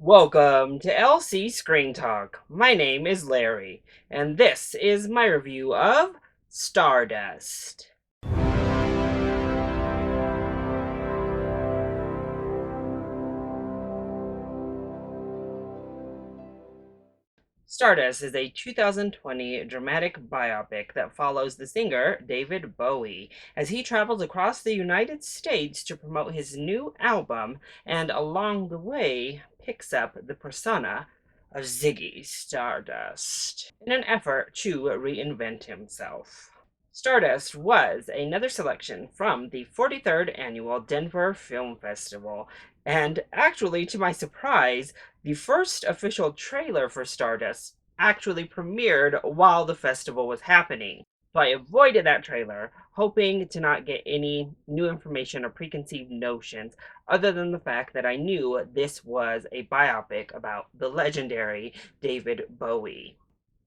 Welcome to LC Screen Talk. My name is Larry, and this is my review of Stardust. Stardust is a 2020 dramatic biopic that follows the singer David Bowie as he travels across the United States to promote his new album and along the way picks up the persona of Ziggy Stardust in an effort to reinvent himself. Stardust was another selection from the 43rd annual Denver Film Festival, and actually, to my surprise, the first official trailer for Stardust actually premiered while the festival was happening. So I avoided that trailer, hoping to not get any new information or preconceived notions, other than the fact that I knew this was a biopic about the legendary David Bowie.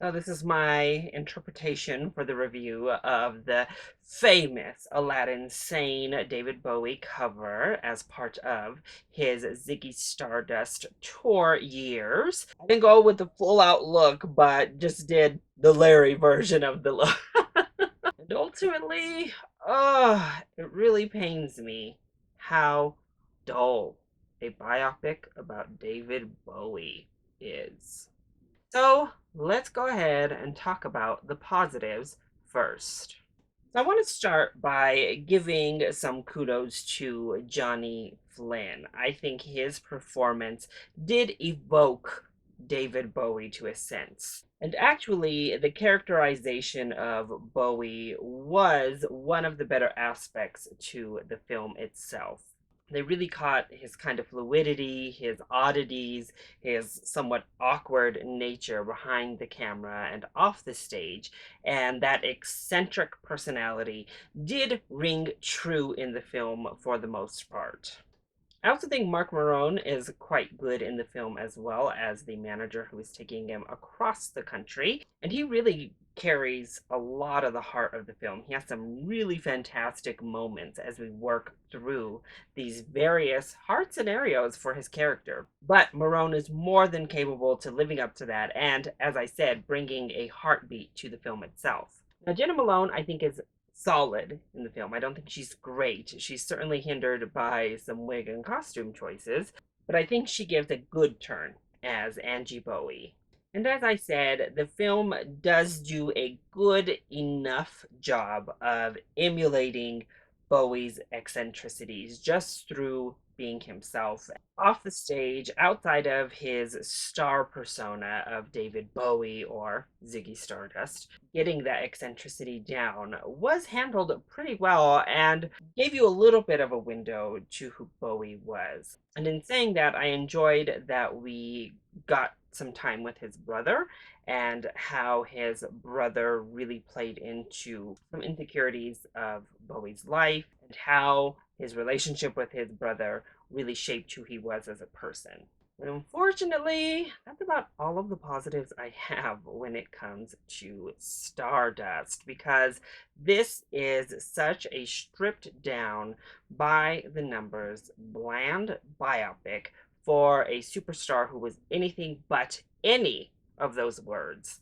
So this is my interpretation for the review of the famous Aladdin Sane David Bowie cover as part of his Ziggy Stardust tour years. I didn't go with the full out look, but just did the Larry version of the look. And ultimately, it really pains me how dull a biopic about David Bowie is. So let's go ahead and talk about the positives first. So I want to start by giving some kudos to Johnny Flynn. I think his performance did evoke David Bowie to a sense. And actually, the characterization of Bowie was one of the better aspects to the film itself. They really caught his kind of fluidity, his oddities, his somewhat awkward nature behind the camera and off the stage, and that eccentric personality did ring true in the film for the most part. I also think Mark Marone is quite good in the film as well as the manager who is taking him across the country. And he really carries a lot of the heart of the film. He has some really fantastic moments as we work through these various hard scenarios for his character. But Marone is more than capable to living up to that and, as I said, bringing a heartbeat to the film itself. Now, Jenna Malone, I think, is solid in the film. I don't think she's great. She's certainly hindered by some wig and costume choices, but I think she gives a good turn as Angie Bowie. And as I said, the film does do a good enough job of emulating Bowie's eccentricities just through being himself off the stage outside of his star persona of David Bowie or Ziggy Stardust. Getting that eccentricity down was handled pretty well and gave you a little bit of a window to who Bowie was. And in saying that, I enjoyed that we got some time with his brother and how his brother really played into some insecurities of Bowie's life and how his relationship with his brother really shaped who he was as a person. And unfortunately, that's about all of the positives I have when it comes to Stardust, because this is such a stripped down, by the numbers, bland biopic for a superstar who was anything but any of those words.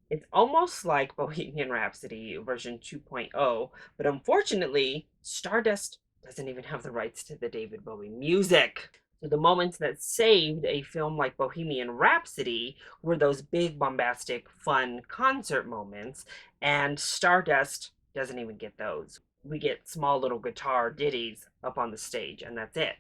It's almost like Bohemian Rhapsody version 2.0, but unfortunately, Stardust doesn't even have the rights to the David Bowie music. So the moments that saved a film like Bohemian Rhapsody were those big, bombastic, fun concert moments, and Stardust doesn't even get those. We get small little guitar ditties up on the stage, and that's it.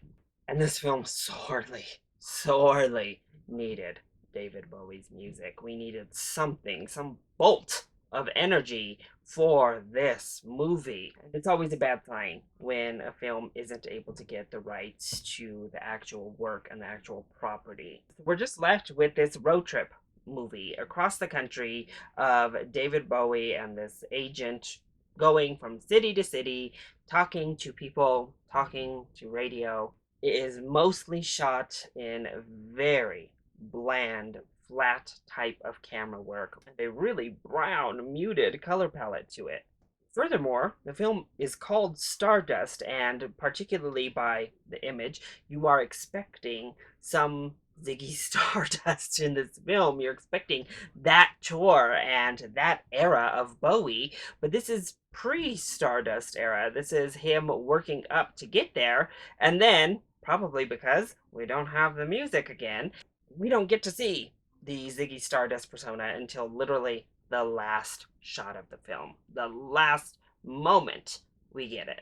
And this film sorely, sorely needed David Bowie's music. We needed something, some bolt of energy for this movie. And it's always a bad sign when a film isn't able to get the rights to the actual work and the actual property. We're just left with this road trip movie across the country of David Bowie and this agent going from city to city, talking to people, talking to radio. It is mostly shot in very bland, flat type of camera work, and a really brown, muted color palette to it. Furthermore, the film is called Stardust, and particularly by the image, you are expecting some Ziggy Stardust in this film. You're expecting that tour and that era of Bowie, but this is pre-Stardust era. This is him working up to get there, and then, probably because we don't have the music again, we don't get to see the Ziggy Stardust persona until literally the last shot of the film. The last moment we get it.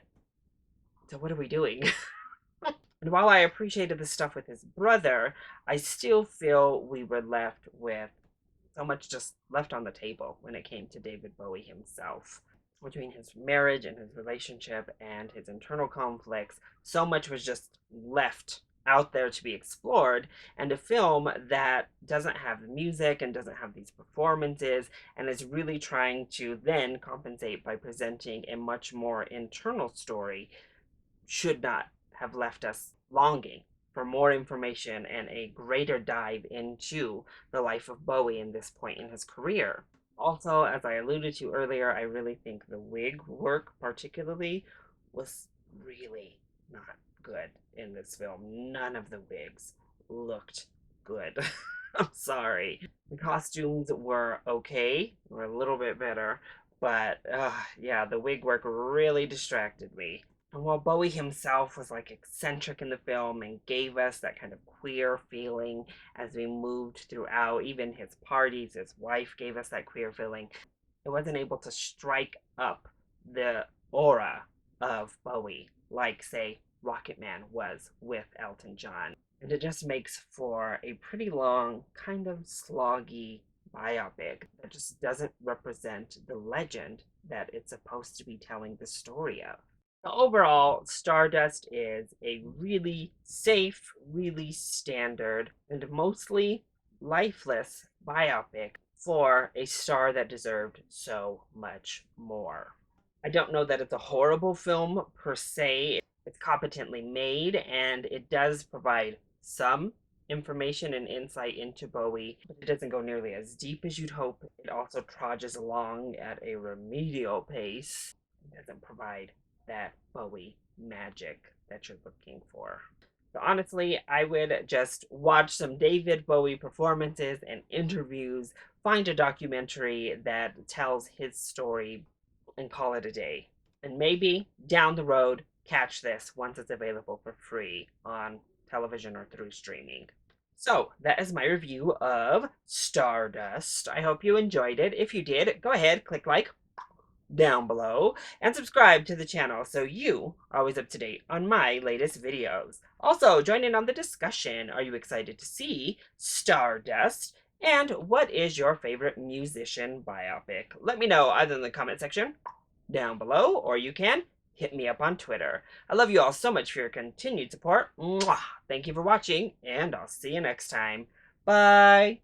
So what are we doing? And while I appreciated the stuff with his brother, I still feel we were left with so much just left on the table when it came to David Bowie himself. Between his marriage and his relationship and his internal conflicts, so much was just left out there to be explored. And a film that doesn't have music and doesn't have these performances and is really trying to then compensate by presenting a much more internal story should not have left us longing for more information and a greater dive into the life of Bowie in this point in his career. Also, as I alluded to earlier, I really think the wig work, particularly, was really not good in this film. None of the wigs looked good. I'm sorry. The costumes were okay, were a little bit better, but yeah, the wig work really distracted me. And while Bowie himself was like eccentric in the film and gave us that kind of queer feeling as we moved throughout, even his parties, his wife gave us that queer feeling, it wasn't able to strike up the aura of Bowie like, say, Rocket Man was with Elton John. And it just makes for a pretty long, kind of sloggy biopic that just doesn't represent the legend that it's supposed to be telling the story of. So overall, Stardust is a really safe, really standard, and mostly lifeless biopic for a star that deserved so much more. I don't know that it's a horrible film per se. It's competently made and it does provide some information and insight into Bowie, but it doesn't go nearly as deep as you'd hope. It also trudges along at a remedial pace. It doesn't provide that Bowie magic that you're looking for. So honestly, I would just watch some David Bowie performances and interviews, find a documentary that tells his story, and call it a day. And maybe down the road, catch this once it's available for free on television or through streaming. So that is my review of Stardust. I hope you enjoyed it. If you did, go ahead, click like down below and subscribe to the channel so you are always up to date on my latest videos. Also, join in on the discussion. Are you excited to see Stardust? And what is your favorite musician biopic? Let me know either in the comment section down below, or you can hit me up on Twitter. I love you all so much for your continued support. Mwah! Thank you for watching, and I'll see you next time. Bye!